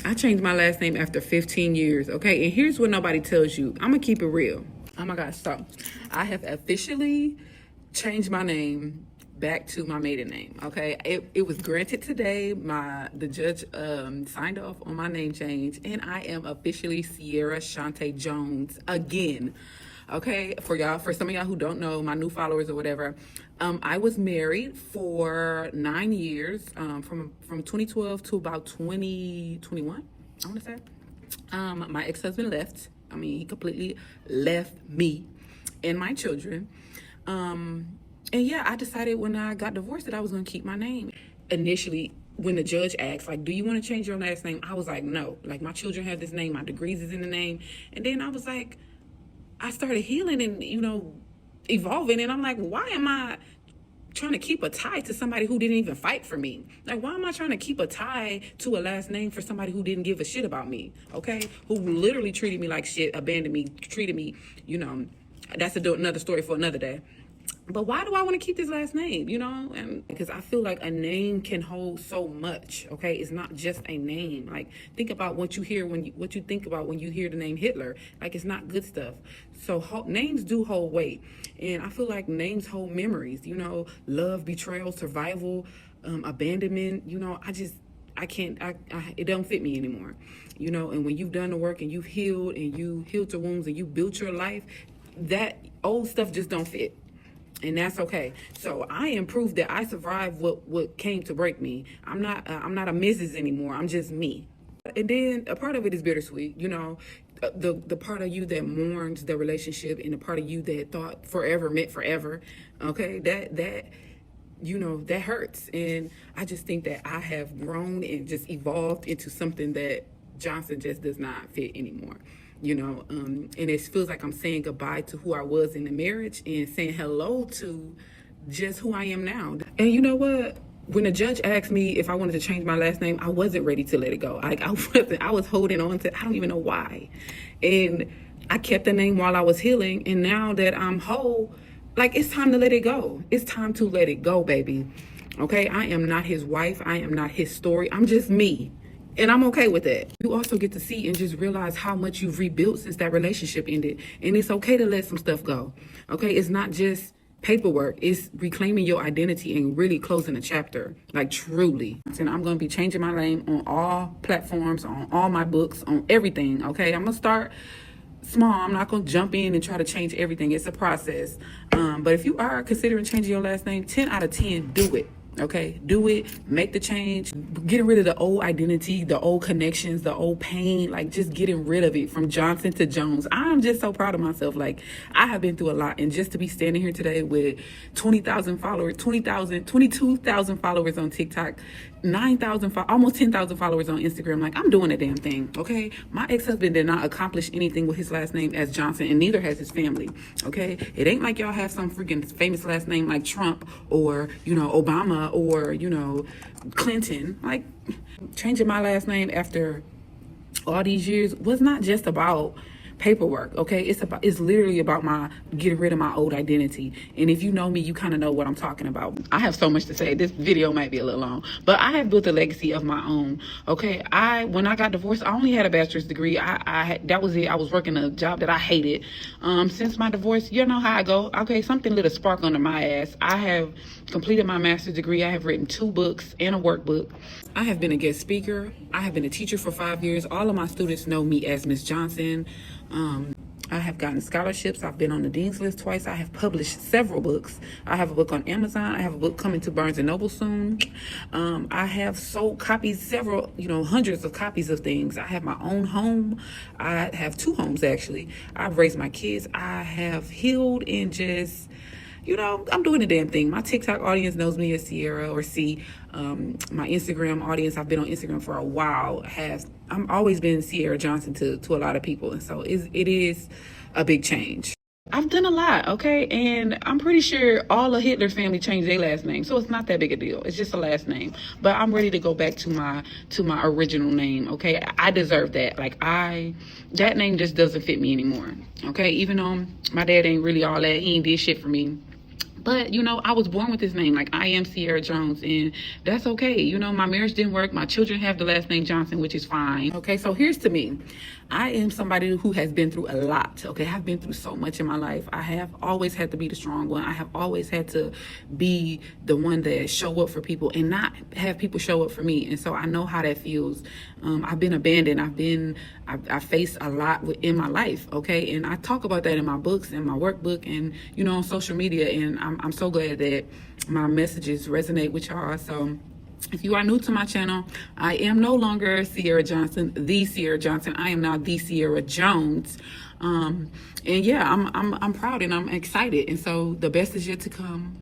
I changed my last name after 15 years, okay? And here's what nobody tells you. I'm gonna keep it real. Oh my gosh, so I have officially changed my name back to my maiden name, okay? It was granted today. The judge signed off on my name change, and I am officially Sierra Shante Jones again. Okay, for some of y'all who don't know, my new followers or whatever, I was married for 9 years, from 2012 to about 2021, I want to say. My ex-husband left. I mean, he completely left me and my children. And yeah, I decided when I got divorced that I was going to keep my name. Initially, when the judge asked, like, do you want to change your last name? I was like, no. Like, my children have this name, my degrees is in the name. And then I was like, I started healing and, evolving. And I'm like, why am I trying to keep a tie to somebody who didn't even fight for me? Like, why am I trying to keep a tie to a last name for somebody who didn't give a shit about me? Okay? Who literally treated me like shit, abandoned me, treated me, that's another story for another day. But why do I want to keep this last name, And because I feel like a name can hold so much, okay? It's not just a name. Like, think about what you hear what you think about when you hear the name Hitler. Like, it's not good stuff. So names do hold weight. And I feel like names hold memories, love, betrayal, survival, abandonment. It don't fit me anymore, And when you've done the work and you've healed the wounds and you built your life, that old stuff just don't fit. And that's okay. So I am proof that I survived what came to break me. I'm not a Mrs. anymore. I'm just me. And then a part of it is bittersweet, the part of you that mourns the relationship and the part of you that thought forever meant forever. Okay, that hurts. And I just think that I have grown and just evolved into something that Johnson just does not fit anymore. And it feels like I'm saying goodbye to who I was in the marriage and saying hello to just who I am now. And you know what? When the judge asked me if I wanted to change my last name, I wasn't ready to let it go. Like, I was holding on to, I don't even know why. And I kept the name while I was healing. And now that I'm whole, like, it's time to let it go. It's time to let it go, baby. Okay? I am not his wife. I am not his story. I'm just me. And I'm okay with that. You also get to see and just realize how much you've rebuilt since that relationship ended. And it's okay to let some stuff go. Okay? It's not just paperwork. It's reclaiming your identity and really closing a chapter. Like, truly. And I'm going to be changing my name on all platforms, on all my books, on everything. Okay? I'm going to start small. I'm not going to jump in and try to change everything. It's a process. But if you are considering changing your last name, 10 out of 10, do it. Okay, do it, make the change, getting rid of the old identity, the old connections, the old pain, like just getting rid of it from Johnson to Jones. I'm just so proud of myself. Like, I have been through a lot, and just to be standing here today with 20,000 followers, 22,000 followers on TikTok, 9,000, almost 10,000 followers on Instagram. Like, I'm doing a damn thing, okay? My ex-husband did not accomplish anything with his last name as Johnson, and neither has his family, okay? It ain't like y'all have some freaking famous last name like Trump or, Obama or, Clinton. Like, changing my last name after all these years was not just about paperwork, okay? It's literally about my getting rid of my old identity. And if you know me, you kind of know what I'm talking about. I have so much to say. This video might be a little long, but I have built a legacy of my own, okay? When I got divorced, I only had a bachelor's degree. That was it. I was working a job that I hated. Since my divorce, you know how I go. Okay, something lit a spark under my ass. I have completed my master's degree. I have written 2 books and a workbook. I have been a guest speaker. I have been a teacher for 5 years. All of my students know me as Miss Johnson. I have gotten scholarships. I've been on the Dean's List twice. I have published several books. I have a book on Amazon. I have a book coming to Barnes & Noble soon. I have sold copies, several, hundreds of copies of things. I have my own home. I have 2 homes, actually. I've raised my kids. I have healed and just... I'm doing the damn thing. My TikTok audience knows me as Sierra or C. My Instagram audience, I've been on Instagram for a while. I'm always been Sierra Johnson to a lot of people. And so it is a big change. I've done a lot, okay? And I'm pretty sure all of Hitler's family changed their last name. So it's not that big a deal. It's just a last name. But I'm ready to go back to my original name, okay? I deserve that. That name just doesn't fit me anymore, okay? Even though my dad ain't really all that. He ain't did shit for me. But, you know, I was born with this name. Like, I am Ciara Jones, and that's okay. You know, my marriage didn't work. My children have the last name Johnson, which is fine. Okay, so here's to me. I am somebody who has been through a lot. Okay, I've been through so much in my life. I have always had to be the strong one. I have always had to be the one that show up for people and not have people show up for me. And so I know how that feels. I've been abandoned. I've faced a lot in my life. Okay, and I talk about that in my books and my workbook and, you know, on social media. And I'm so glad that my messages resonate with y'all. So if you are new to my channel, I am no longer Ciara Johnson, the Ciara Johnson. I am now the Ciara Jones. And yeah, I'm proud and I'm excited. And so the best is yet to come.